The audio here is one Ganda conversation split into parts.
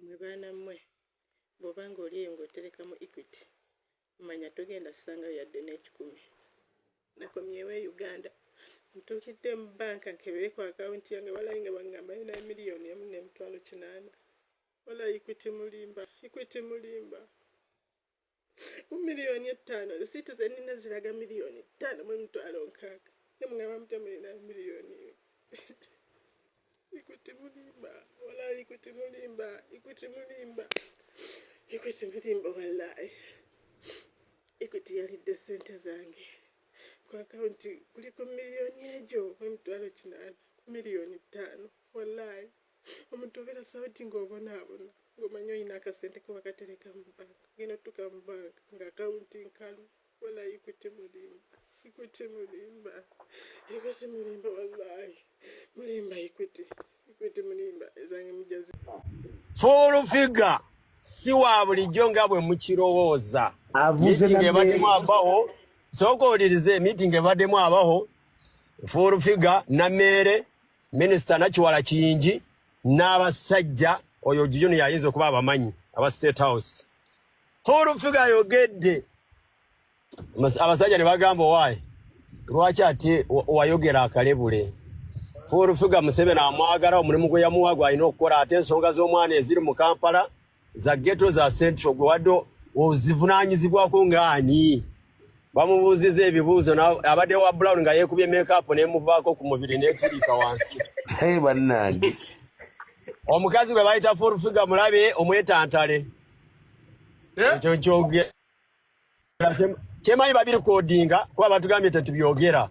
mwe baana mmwe bw'oba ng'oliyo ng'otereka mu Equity manya togenda ssanga yadde n'ekikumi. Nakomyewo e Uganda ntuukidde mu banka nkebere ku akawunti yange walayi nga bangamba yina miliyoni emu n'emitwalo 8. Walayi Equity mulimba mu miliyoni 5 Citizen nina ziraga miliyoni 5 mu emitwalo 6 nemugamba mutemulina miliyoni Equity mulimba walayi Equity mulimba walayi Equity yalidde sente zange ku akawunti kuliko miliyoni ejo emitwalo 8 miliyoni 5 walayi omuntu obeera sauti ng'obonaabona ng'omanya olina akasente ke wakatereka mu banka genda otuuka mu banka nga akawunti nkalu walayi Equity mulimba walayi mulimba Equity mulimba ezange mujazi full figure si wa bulijjo nga bwe mukirowooza avuze ng'ebaddemu abaho sooka owulirize meeting ebaddemu abaho full figure Nammeere Minisita Nakiwala Kiyingi n'abasajja oyo Junior yayinza okuba abamanyi aba State House. Full figure ayogedde abasajja ne bagamba owaayi lwaki ate wayogera akalebule. Full figure Museveni amwagala omulimu gwe yamuwa gw'alina okukola ate ensonga z'omwana eziri mu Kampala za ghetto za Central gwe wadde ozivunaanyizibwako ng'ani. Bamubuuziza ebibuuzo abadde wa Brown nga yeekubye make-up n'emuvaako ku mubiri n'etiriika wansi. Hey bannange. Omukazi gwe bayita full figure mulabe omwetantale. Ekyo kyogera. Kyemanyi babirikodinga kuba batugambye tetubyogera.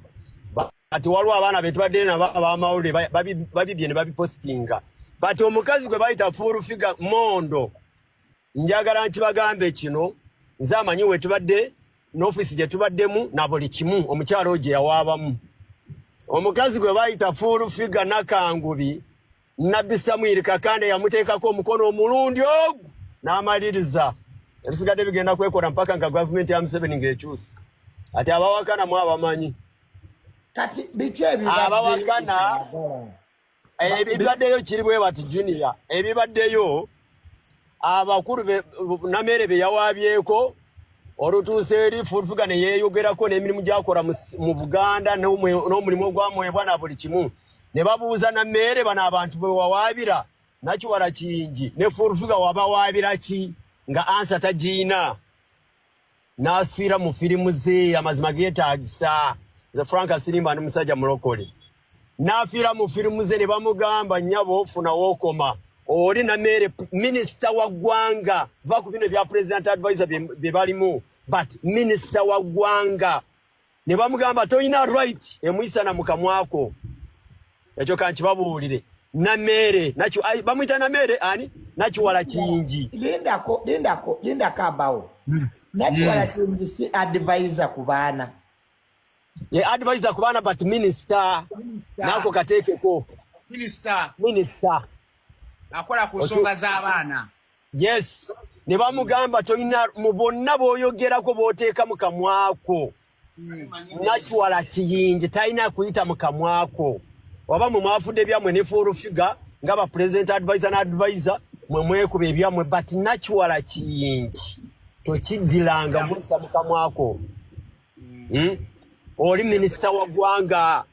Ati waliwo abaana be tubadde nabo ab'amawulire babibye ne babipostinga. But omukazi gwe bayita full figure Mondo. Njagala nkibagambe kino nze amanyi we tubadde n'ofiisi gye tubaddemu na buli kimu omukyalo gye yawaabamu. Omukazi gwe bayita full figure Nakangubi Nabbi Samuel Kakande yamuteekako omukono omulundi ogwo n'amaliriza. Ebisigadde bigenda kwekola mpaka nga gavumenti ya Museveni ng'ekyusa. Ati abawakana mu abamanyi. Kati biki ebibadde abawakana ebibaddeyo kiri bwe bati Junior ebibaddeyo abakulu Nammeere be yawaabyeko olutuuse eri full figure ne yeeyogerako n'emirimu gy'akola mu Buganda n'omulimu ogwamwebwa na buli kimu. Ne babuuza Nammeere bano abantu bwe wawaabira Nakiwala Kiyingi ne full figure wabawaabira ki nga ansa tagiina. N'afiira mu firimu ze amazima geetaagisa ze Frank Asirimba n'omusajja mulokole. N'afiira mu firimu ze ne bamugamba nnyabo ofuna wookoma. Oli Nammeere minisita wa ggwanga va ku bino bya president advisor bye balimu but minisita wa ggwanga ne bamugamba toyina right emuyisa na mukamwako. Ekyo kankibabuulire Nammeere bamuyita Nammeere ani Nakiwala Kiyingi. Linda kabawo. Nakiwala Kiyingi si advisor ku baana. Ye advisor ku baana but minister. Nako kateekeko. Minister. Akola ku nsonga z'abaana. Yes. Ne bamugamba toyina mu bonna b'oyogerako b'oteeka mu kamwako. Nakiwala Kiyingi talina kuyita mu kamwako. Waba mwe mwafudde ebyamwe ne full figure nga ba president advisor na advisor mwe mwekuba ebyamwe but Nakiwala Kiyingi tokiddiranga muyisa mu kamwako. Oli minisita wa ggwanga.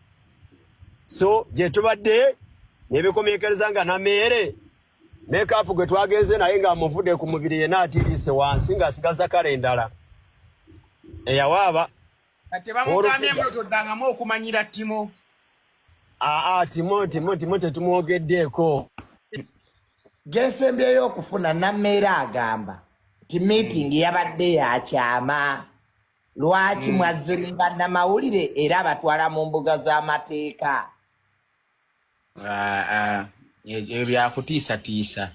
So gye tubadde n'ebikomekereza nga Nammeere make-up gwe twagenze naye ng'amuvudde ku mubiri yenna atirise wansi ng'asigaza kale endala eyawaaba. Kati bamugambye toddangamu okumanyira Timo. Timo tetumwogeddeeko. Gensembyeyo okufuna Nammeere agamba ti meeting yabadde yakyama. Lwaki mwazze ne bannamawulire era abatwala mu mbuga z'amateeka? Ebyo byakutiisatiisa.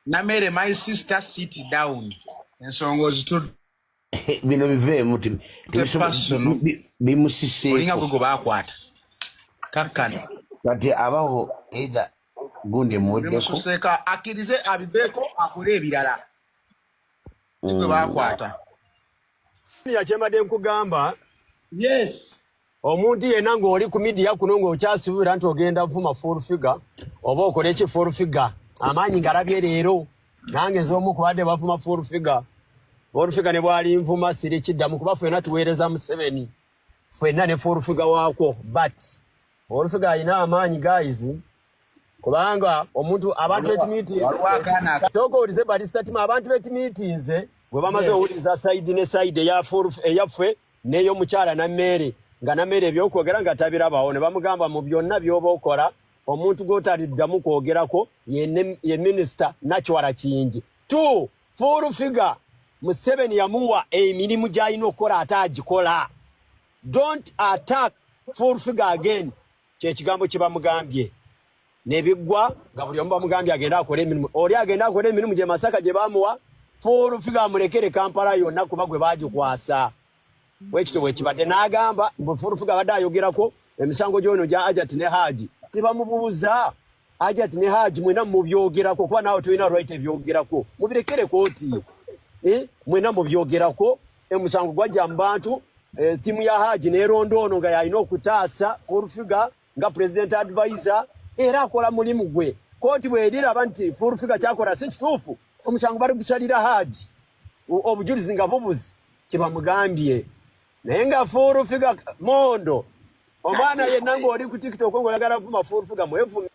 Nammeere my sister sit down. Ensonga ozitudde. Bino biveemu bimusiseeko. Olinga gwe baakwata. Kakkana. Kati abaho either gundi muweddeko. Bimususeeka akkirize abiveeko akole ebirala. Gwe baakwata. Yakyembadde nkugamba. Yes. omuntu yenna ng'oli ku media kuno ng'okyasubira nti ogenda vuma full figure oba okole ki full figure amaanyi ngalabye leero nange z'omu kubadde bavuma full figure ne bwali nvuma siri kiddamu kuba ffenna tuweereza Museveni ffenna ne full figure waako but full figure alina amaanyi guys kubanga omuntu abantu b'etimiitinze balistatima abantu b'etimiitinze bwe bamaze owuliriza side ne side eyaffe n'eyo mukyala na mmere nga na mmere ebyokwogera nga tabirabawo ne bamugamba mu byonna by'oba okola omuntu gw'otaddamu kwogerako ye minisita Nakiwala Kiyingi. 2 full figure Museveni yamuwa emirimu gy'alina okukola ate agikola. Don't attack full figure again. Kyekigambo kye bamugambye nebiggwa nga buli omu bamugambye agenda akola emirimu oli agenda akola emirimu gye Masaka gye bamuwa full figure amulekere Kampala yonna kuba gwe baagikwasa. Wekito wekibadde n'agamba mbu full figure abadde ayogerako emisango gy'ono gya Ajat ne Haji tebamubuuza Ajat ne Haji mwena mubyogerako kuba naawe tulina right ebyogerako mubirekere kooti mwena mubyogerako emisango gwajja mu bantu timu ya Haji n'eronda ono nga yalina okutaasa full figure nga president advisor era akola mulimu gwe kooti bw'eriraba nti full figure kyakola si kituufu omusango bali gusalira Haji obujulizi nga bubuzi kyebamugambye naye nga full figure mondo omwana yenna ng'oli ku TikTok ng'oyagala vuma full figure mwevumi